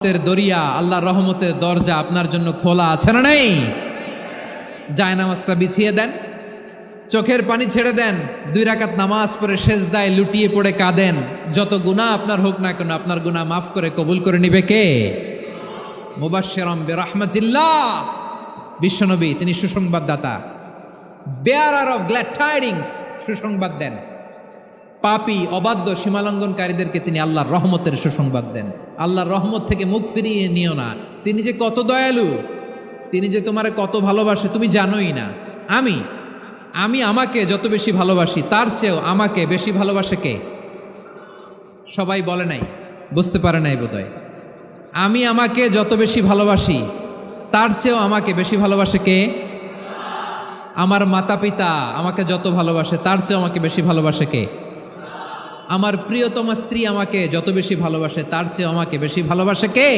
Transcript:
দরিয়া, আল্লাহর রহমতের দরজা আপনার জন্য খোলা আছে না নেই? জায়নামাজটা বিছিয়ে দেন, চোখের পানি ছেড়ে দেন, 2 রাকাত নামাজ পড়ে সেজদায় লুটিয়ে পড়ে কাঁদেন। যত গুনাহ আপনার হোক না কেন, আপনার গুনাহ মাফ করে কবুল করে নিবে কে? মুবাশশিরাম বিরাহমাতিল্লাহ, বিশ্বনবী তিনি সুসংবাদদাতা, বেয়ারার অফ গ্ল্যাড টাইডিংস, সুসংবাদ দেন। পাপী অবাধ্য সীমালঙ্ঘনকারীদেরকে তিনি আল্লাহর রহমতের সুসংবাদ দেন। আল্লাহর রহমত থেকে মুখ ফিরিয়ে নিও না। তিনি যে কত দয়ালু, তিনি যে তোমারে কত ভালোবাসে তুমি জানোই না। আমি আমাকে যত বেশি ভালোবাসি তার চেয়েও আমাকে বেশি ভালোবাসে কে? সবাই বলে নাই, বুঝতে পারে নাই বোধহয়। আমি আমাকে যত বেশি ভালোবাসি তার চেয়েও আমাকে বেশি ভালোবাসে কে? আমার মাতা পিতা আমাকে যত ভালোবাসে তার চেয়েও আমাকে বেশি ভালোবাসে কে? আমার প্রিয়তমা স্ত্রী আমাকে যত বেশি ভালোবাসে তার চেয়ে আমাকে বেশি ভালোবাসে কে?